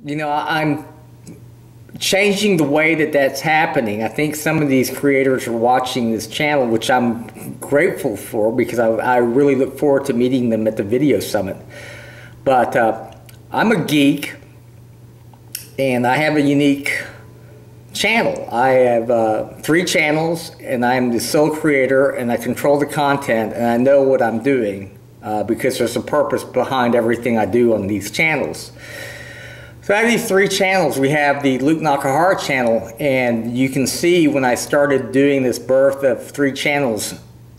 I'm changing the way that that's happening. I think some of these creators are watching this channel, which I'm grateful for, because I really look forward to meeting them at the video summit. But I'm a geek, and I have a unique channel. I have 3 channels, and I'm the sole creator, and I control the content, and I know what I'm doing because there's a purpose behind everything I do on these channels. So out of these 3 channels, we have the Luke Nakahara channel, and you can see when I started doing this birth of 3 channels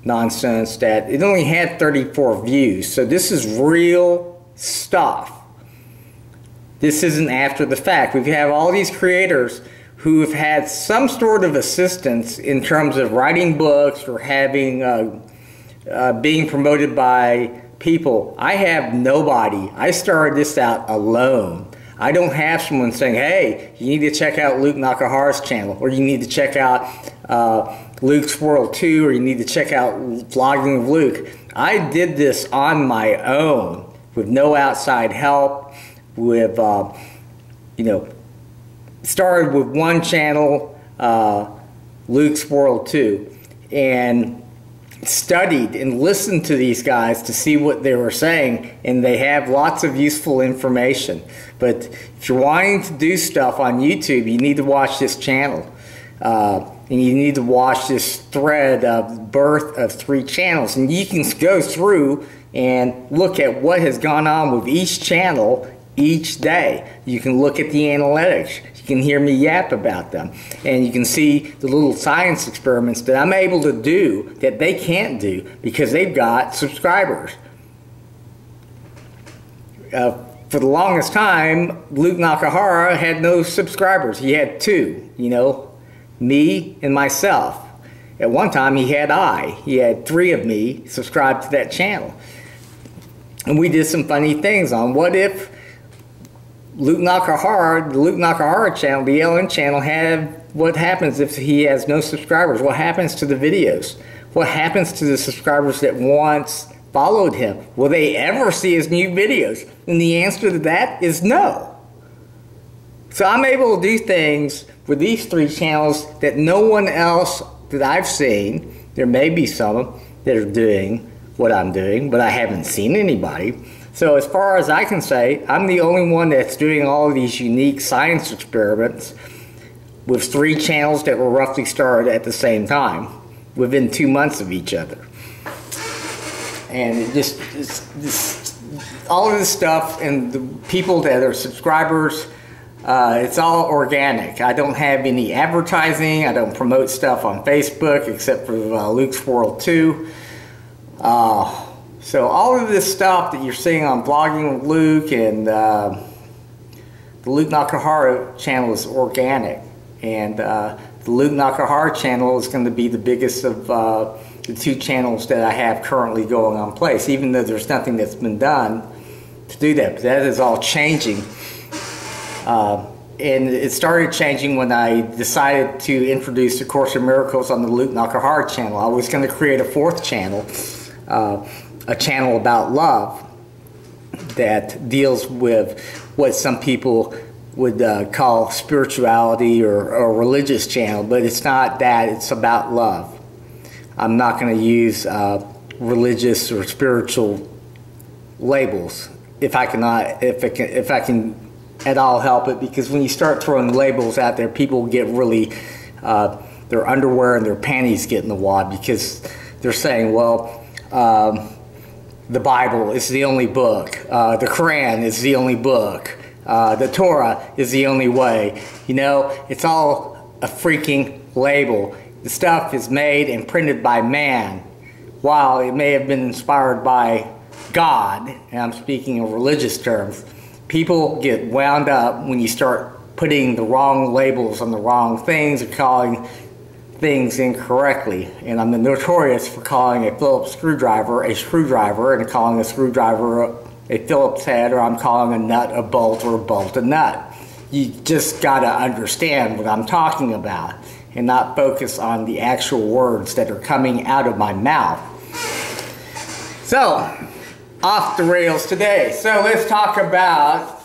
nonsense that it only had 34 views. So this is real stuff. This isn't after the fact. We have all these creators who have had some sort of assistance in terms of writing books or having being promoted by people. I have nobody. I started this out alone. I don't have someone saying, hey, you need to check out Luke Nakahara's channel, or you need to check out Luke's World 2, or you need to check out Vlogging of Luke. I did this on my own with no outside help, with, started with one channel, Luke's World 2, and studied and listened to these guys to see what they were saying, and they have lots of useful information. But if you're wanting to do stuff on YouTube, you need to watch this channel. And you need to watch this thread of birth of 3 channels. And you can go through and look at what has gone on with each channel each day. You can look at the analytics. You can hear me yap about them. And you can see the little science experiments that I'm able to do that they can't do because they've got subscribers. For the longest time, Luke Nakahara had no subscribers. He had 2, me and myself. At one time, he had 3 of me subscribed to that channel. And we did some funny things on what if Luke Nakahara, the Luke Nakahara channel, the LN channel, what happens if he has no subscribers? What happens to the videos? What happens to the subscribers that once followed him? Will they ever see his new videos? And the answer to that is no. So I'm able to do things with these 3 channels that no one else that I've seen. There may be some that are doing what I'm doing, but I haven't seen anybody. So as far as I can say, I'm the only one that's doing all of these unique science experiments with 3 channels that were roughly started at the same time, within 2 months of each other. And all of this stuff and the people that are subscribers, it's all organic. I don't have any advertising. I don't promote stuff on Facebook except for Luke's World 2. So all of this stuff that you're seeing on Vlogging with Luke and the Luke Nakahara channel is organic. And the Luke Nakahara channel is going to be the biggest of the 2 channels that I have currently going on place, even though there's nothing that's been done to do that. But that is all changing. And it started changing when I decided to introduce the Course in Miracles on the Luke Nakahara channel. I was going to create a 4th channel, a channel about love that deals with what some people would call spirituality or a religious channel, but it's not that. It's about love. I'm not going to use religious or spiritual labels if I can at all help it, because when you start throwing labels out there, people get really their underwear and their panties get in the wad, because they're saying, well, the Bible is the only book, the Quran is the only book, the Torah is the only way. It's all a freaking label. The stuff is made and printed by man. While it may have been inspired by God, and I'm speaking in religious terms, people get wound up when you start putting the wrong labels on the wrong things or calling things incorrectly. And I'm notorious for calling a Phillips screwdriver, and calling a screwdriver a Phillips head, or I'm calling a nut a bolt, or a bolt a nut. You just got to understand what I'm talking about and not focus on the actual words that are coming out of my mouth. So, off the rails today. So let's talk about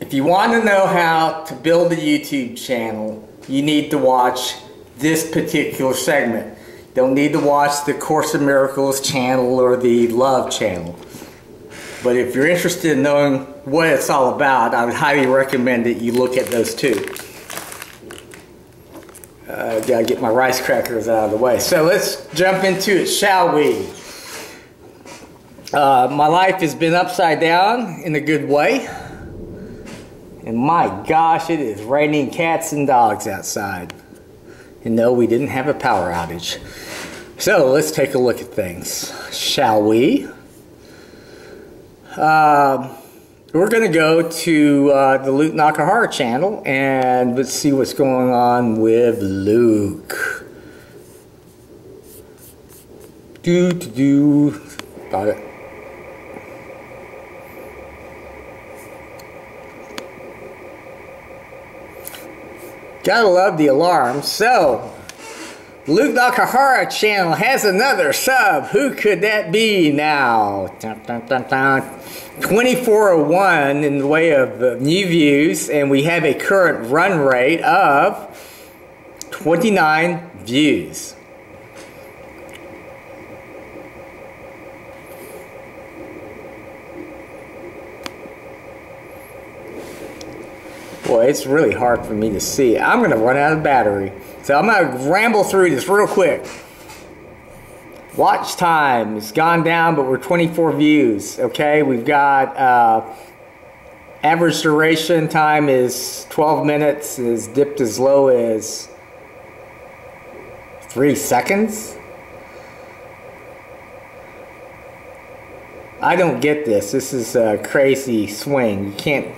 If you want to know how to build a YouTube channel, you need to watch this particular segment. Don't need to watch the Course in Miracles channel or the Love channel. But if you're interested in knowing what it's all about, I would highly recommend that you look at those two. Gotta get my rice crackers out of the way. So let's jump into it, shall we? My life has been upside down in a good way. And my gosh, it is raining cats and dogs outside. And no, we didn't have a power outage. So let's take a look at things, shall we? We're going to go to the Luke Nakahara channel and let's see what's going on with Luke. Got it. Gotta love the alarm. So, Luke Nakahara channel has another sub. Who could that be now? 2401 in the way of new views, and we have a current run rate of 29 views. Boy, it's really hard for me to see. I'm going to run out of battery. So I'm going to ramble through this real quick. Watch time has gone down, but we're 24 views. Okay, we've got average duration time is 12 minutes. It's dipped as low as 3 seconds. I don't get this. This is a crazy swing. You can't.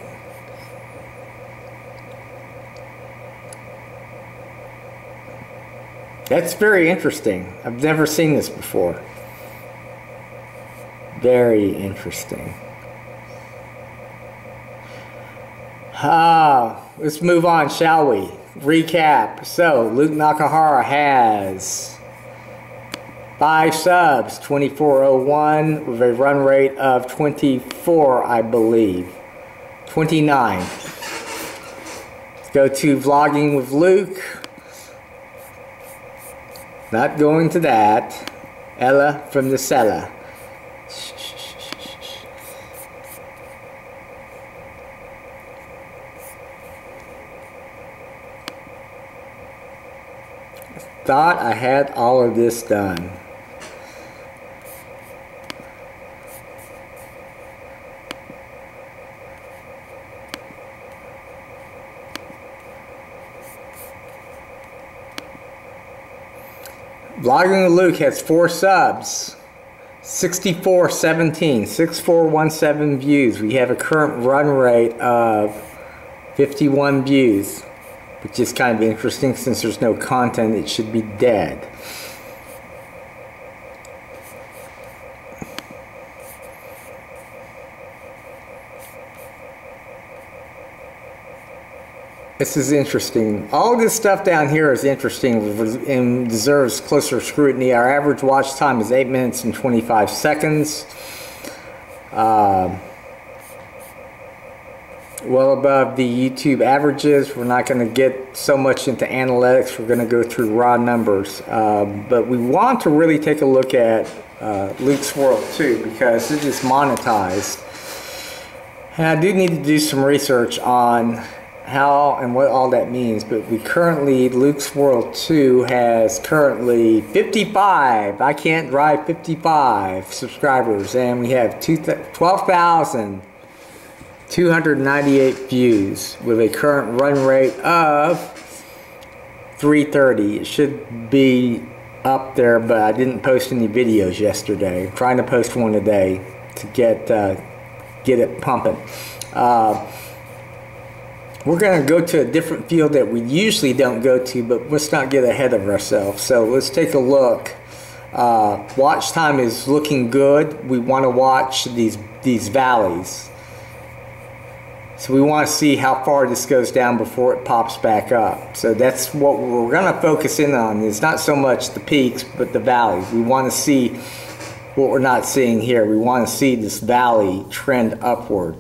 That's very interesting. I've never seen this before. Very interesting. Let's move on, shall we? Recap. So, Luke Nakahara has 5 subs, 2401, with a run rate of 24, I believe. 29. Let's go to Vlogging with Luke. Not going to that. Ella from the cellar. Thought I had all of this done. Vlogging with Luke has 4 subs, 6417, 6417 views. We have a current run rate of 51 views, which is kind of interesting since there's no content. It should be dead. This is interesting. All this stuff down here is interesting and deserves closer scrutiny. Our average watch time is 8 minutes and 25 seconds. Well above the YouTube averages. We're not going to get so much into analytics. We're going to go through raw numbers. But we want to really take a look at Luke's World too, because it is monetized. And I do need to do some research on how and what all that means, but we currently, Luke's World 2 has currently 55, I can't drive 55 subscribers, and we have 12,298 views with a current run rate of 330. It should be up there, but I didn't post any videos yesterday. I'm trying to post one a day to get it pumping. We're going to go to a different field that we usually don't go to, but let's not get ahead of ourselves. So let's take a look. Watch time is looking good. We want to watch these valleys. So we want to see how far this goes down before it pops back up. So that's what we're going to focus in on. It's not so much the peaks, but the valleys. We want to see what we're not seeing here. We want to see this valley trend upward.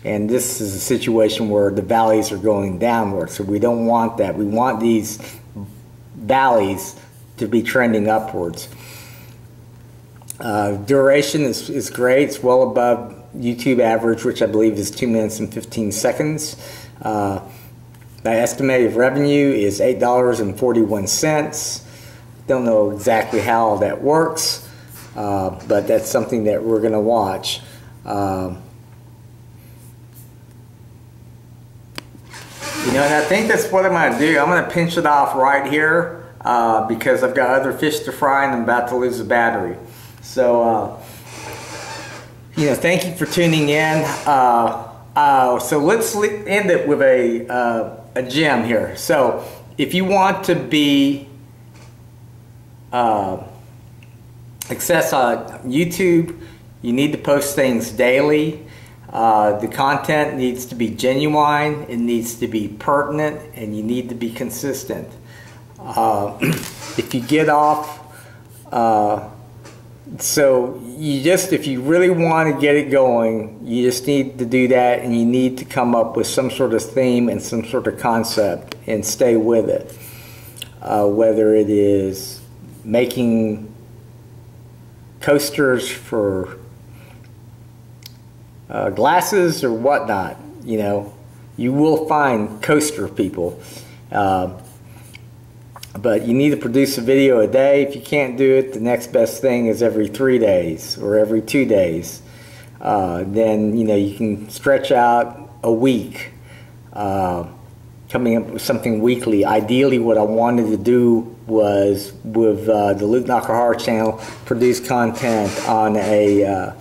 And this is a situation where the valleys are going downward, so we don't want that. We want these valleys to be trending upwards. Duration is great. It's well above YouTube average, which I believe is 2 minutes and 15 seconds. My estimated revenue is $8.41. Don't know exactly how that works, but that's something that we're going to watch. You know, and I think that's what I'm going to do. I'm going to pinch it off right here because I've got other fish to fry and I'm about to lose the battery. So, you know, thank you for tuning in. So let's end it with a gem here. So if you want to be access on YouTube, you need to post things daily. The content needs to be genuine, it needs to be pertinent, and you need to be consistent. If you get off, so if you really want to get it going, you just need to do that, and you need to come up with some sort of theme and some sort of concept and stay with it. Whether it is making coasters for glasses or whatnot, you know, you will find coaster people. But you need to produce a video a day. If you can't do it, the next best thing is every 3 days or every 2 days. Then, you know, you can stretch out a week, coming up with something weekly. Ideally, what I wanted to do was, with the Luke Nakahara channel, produce content on a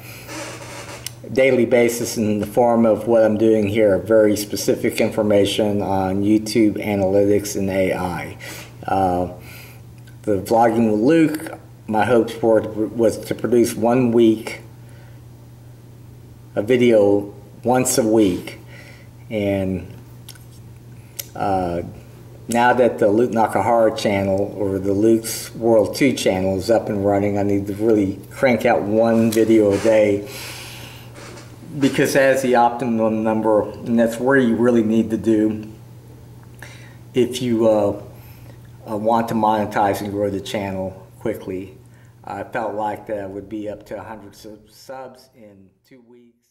daily basis in the form of what I'm doing here, very specific information on YouTube analytics and AI. The vlogging with Luke, my hopes for it was to produce 1 week, a video once a week. And now that the Luke Nakahara channel, or the Luke's World 2 channel, is up and running, I need to really crank out 1 video a day, because that's the optimum number, and that's where you really need to do if you want to monetize and grow the channel quickly. I felt like that I would be up to 100 subs in 2 weeks.